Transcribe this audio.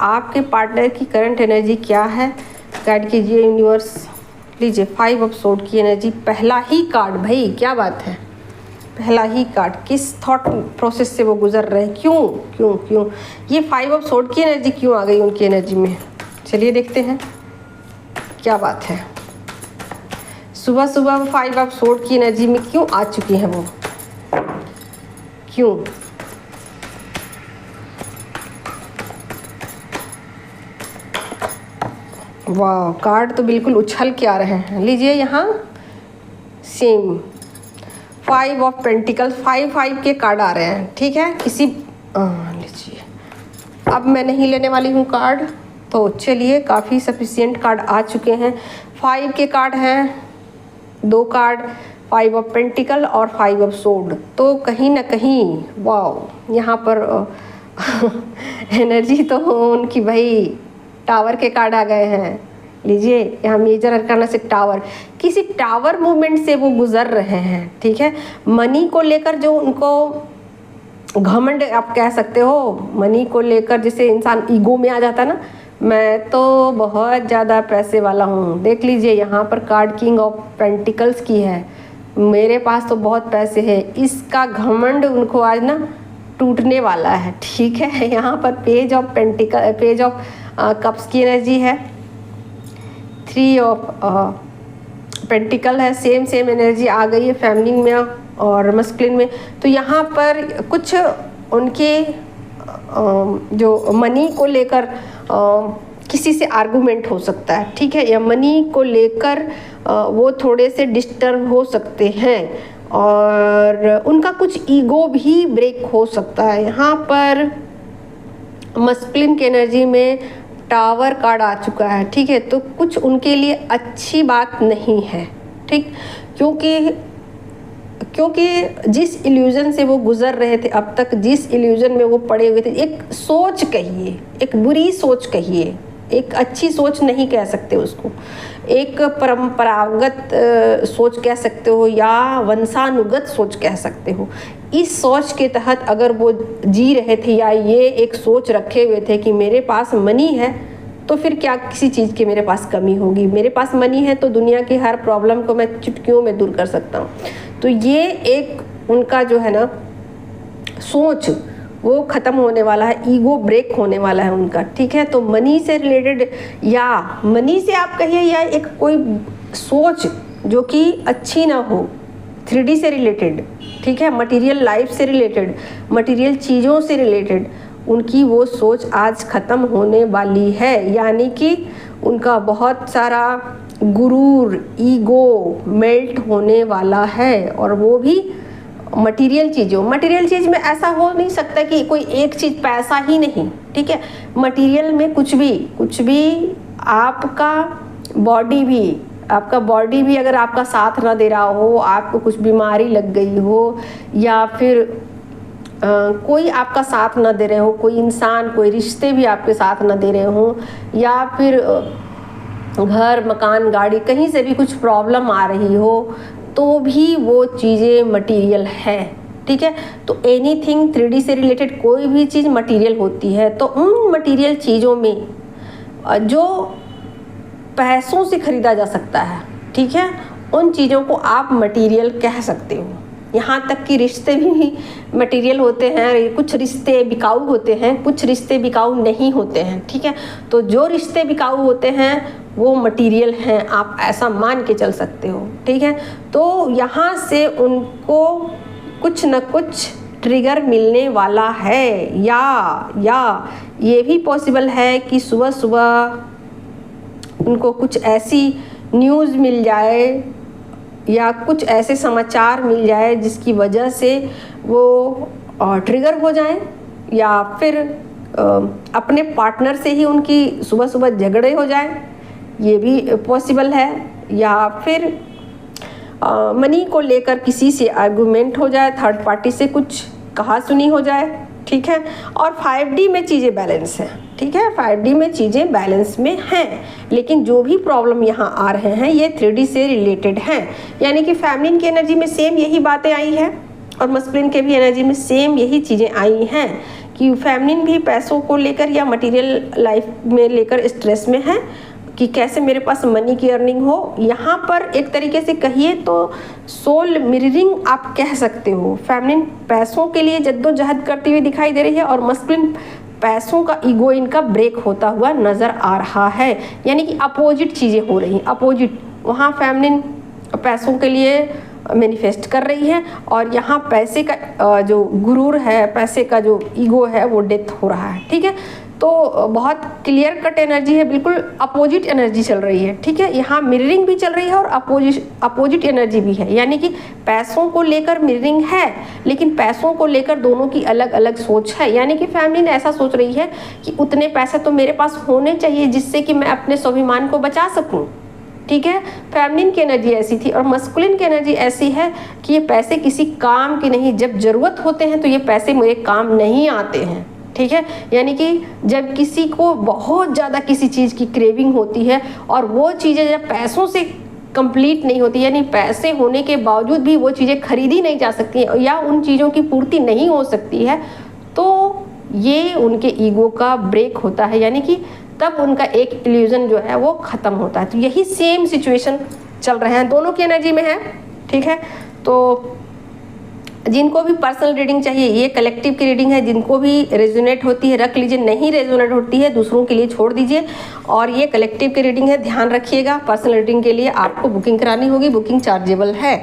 आपके पार्टनर की current energy क्या है, गाइड कीजिए यूनिवर्स। लीजिए 5 ऑफ सोर्ड की एनर्जी, पहला ही कार्ड, भाई क्या बात है, पहला ही कार्ड। किस थॉट प्रोसेस से वो गुजर रहे हैं, क्यों क्यों क्यों ये 5 ऑफ सोर्ड की एनर्जी क्यों आ गई उनकी एनर्जी में, चलिए देखते हैं क्या बात है। सुबह सुबह 5 ऑफ सोर्ड की एनर्जी में क्यों आ चुकी हैं वो, क्यों? वाह, कार्ड तो बिल्कुल उछल के आ रहे हैं। लीजिए यहाँ सेम 5 ऑफ पेंटिकल्स, 5 के कार्ड आ रहे हैं, ठीक है। किसी लीजिए, अब मैं नहीं लेने वाली हूँ कार्ड, तो चलिए काफ़ी सफिशिएंट कार्ड आ चुके हैं। 5 के कार्ड हैं, 2 कार्ड 5 ऑफ पेंटिकल और 5 ऑफ सोर्ड। तो कहीं ना कहीं वाह, यहाँ पर एनर्जी तो उनकी भाई टावर के कार्ड आ गए हैं। लीजिए यहाँ मेजर अरकाना से टावर, किसी टावर मूवमेंट से वो गुजर रहे हैं, ठीक है। मनी को लेकर जो उनको घमंड आप कह सकते हो, मनी को लेकर जैसे इंसान ईगो में आ जाता है ना, मैं तो बहुत ज़्यादा पैसे वाला हूँ। देख लीजिए यहाँ पर कार्ड किंग ऑफ पेंटिकल्स की है, मेरे पास तो बहुत पैसे हैं, इसका घमंड उनको आज ना टूटने वाला है, ठीक है। यहाँ पर page of pentacle, page of cups की एनर्जी है, 3 ऑफ पेंटिकल है, सेम एनर्जी आ गई है फेमिनिन में और मस्कुलिन में। तो यहाँ पर कुछ उनके जो मनी को लेकर किसी से आर्गुमेंट हो सकता है, ठीक है, या मनी को लेकर वो थोड़े से डिस्टर्ब हो सकते हैं और उनका कुछ ईगो भी ब्रेक हो सकता है। यहाँ पर मस्कुलिन की एनर्जी में टावर कार्ड आ चुका है, ठीक है। तो कुछ उनके लिए अच्छी बात नहीं है, ठीक, क्योंकि जिस इल्यूजन से वो गुजर रहे थे अब तक, जिस इल्यूजन में वो पड़े हुए थे, एक सोच कहिए, एक बुरी सोच कहिए, एक अच्छी सोच नहीं कह सकते उसको, एक परंपरागत सोच कह सकते हो या वंशानुगत सोच कह सकते हो। इस सोच के तहत अगर वो जी रहे थे या ये एक सोच रखे हुए थे कि मेरे पास मनी है तो फिर क्या किसी चीज़ की मेरे पास कमी होगी, मेरे पास मनी है तो दुनिया की हर प्रॉब्लम को मैं चुटकियों में दूर कर सकता हूँ। तो ये एक उनका जो है ना सोच वो ख़त्म होने वाला है, ईगो ब्रेक होने वाला है उनका, ठीक है। तो मनी से रिलेटेड या मनी से आप कहिए या एक कोई सोच जो कि अच्छी ना हो, 3D से रिलेटेड, ठीक है, मटेरियल लाइफ से रिलेटेड, मटेरियल चीज़ों से रिलेटेड, उनकी वो सोच आज ख़त्म होने वाली है। यानी कि उनका बहुत सारा गुरूर, ईगो मेल्ट होने वाला है और वो भी मटेरियल चीज़ों, मटेरियल चीज़ में ऐसा हो नहीं सकता कि कोई एक चीज़, पैसा ही नहीं, ठीक है। मटेरियल में कुछ भी आपका बॉडी भी अगर आपका साथ ना दे रहा हो, आपको कुछ बीमारी लग गई हो या फिर कोई आपका साथ ना दे रहे हो, कोई इंसान, कोई रिश्ते भी आपके साथ ना दे रहे हो, या फिर घर मकान गाड़ी कहीं से भी कुछ प्रॉब्लम आ रही हो, तो भी वो चीज़ें मटेरियल है, ठीक है। तो एनीथिंग 3D से रिलेटेड कोई भी चीज़ मटेरियल होती है। तो उन मटेरियल चीज़ों में जो पैसों से ख़रीदा जा सकता है, ठीक है, उन चीज़ों को आप मटेरियल कह सकते हो। यहाँ तक कि रिश्ते भी मटेरियल होते हैं, कुछ रिश्ते बिकाऊ होते हैं, कुछ रिश्ते बिकाऊ नहीं होते हैं, ठीक है। तो जो रिश्ते बिकाऊ होते हैं वो मटेरियल हैं, आप ऐसा मान के चल सकते हो, ठीक है। तो यहाँ से उनको कुछ न कुछ ट्रिगर मिलने वाला है, या ये भी पॉसिबल है कि सुबह सुबह उनको कुछ ऐसी न्यूज़ मिल जाए या कुछ ऐसे समाचार मिल जाए जिसकी वजह से वो ट्रिगर हो जाएं, या फिर अपने पार्टनर से ही उनकी सुबह सुबह झगड़े हो जाएं, ये भी पॉसिबल है। या फिर मनी को लेकर किसी से आर्गुमेंट हो जाए, थर्ड पार्टी से कुछ कहा सुनी हो जाए, ठीक है। और 5D में चीज़ें बैलेंस हैं, ठीक है, 5D में चीज़ें बैलेंस में हैं, लेकिन जो भी प्रॉब्लम यहाँ आ रहे हैं ये 3D से रिलेटेड हैं। यानी कि फेमिनिन की एनर्जी में सेम यही बातें आई हैं और मस्कुलिन के भी एनर्जी में सेम यही चीज़ें आई हैं कि फेमिनिन भी पैसों को लेकर या मटेरियल लाइफ में लेकर स्ट्रेस में है कि कैसे मेरे पास मनी की अर्निंग हो। यहाँ पर एक तरीके से कहिए तो सोल मिररिंग आप कह सकते हो। फेमिनिन पैसों के लिए जद्दोजहद करती हुई दिखाई दे रही है और मस्कुलिन पैसों का ईगो इनका ब्रेक होता हुआ नज़र आ रहा है, यानी कि अपोजिट चीज़ें हो रही हैं। अपोजिट, वहाँ फेमिनिन पैसों के लिए मैनिफेस्ट कर रही है और यहाँ पैसे का जो गुरूर है, पैसे का जो ईगो है वो डेथ हो रहा है। ठीक है, तो बहुत क्लियर कट एनर्जी है, बिल्कुल अपोजिट एनर्जी चल रही है। ठीक है, यहाँ मिररिंग भी चल रही है और अपोजिट एनर्जी भी है, यानी कि पैसों को लेकर मिररिंग है लेकिन पैसों को लेकर दोनों की अलग अलग सोच है। यानी कि फेमिनिन ऐसा सोच रही है कि उतने पैसे तो मेरे पास होने चाहिए जिससे कि मैं अपने स्वाभिमान को बचा सकूं। ठीक है, फेमिनिन की एनर्जी ऐसी थी और मस्कुलिन की एनर्जी ऐसी है कि ये पैसे किसी काम के नहीं, जब ज़रूरत होते हैं तो ये पैसे मेरे काम नहीं आते हैं। ठीक है, यानी कि जब किसी को बहुत ज़्यादा किसी चीज़ की क्रेविंग होती है और वो चीज़ें जब पैसों से कंप्लीट नहीं होती, यानी पैसे होने के बावजूद भी वो चीज़ें खरीदी नहीं जा सकती या उन चीज़ों की पूर्ति नहीं हो सकती है, तो ये उनके ईगो का ब्रेक होता है, यानी कि तब उनका एक इल्यूजन जो है वो ख़त्म होता है। तो यही सेम सिचुएशन चल रहे हैं, दोनों की एनर्जी में है। ठीक है, तो जिनको भी पर्सनल रीडिंग चाहिए, ये कलेक्टिव की रीडिंग है, जिनको भी रेजोनेट होती है रख लीजिए, नहीं रेजोनेट होती है दूसरों के लिए छोड़ दीजिए। और ये कलेक्टिव की रीडिंग है, ध्यान रखिएगा पर्सनल रीडिंग के लिए आपको बुकिंग करानी होगी, बुकिंग चार्जेबल है।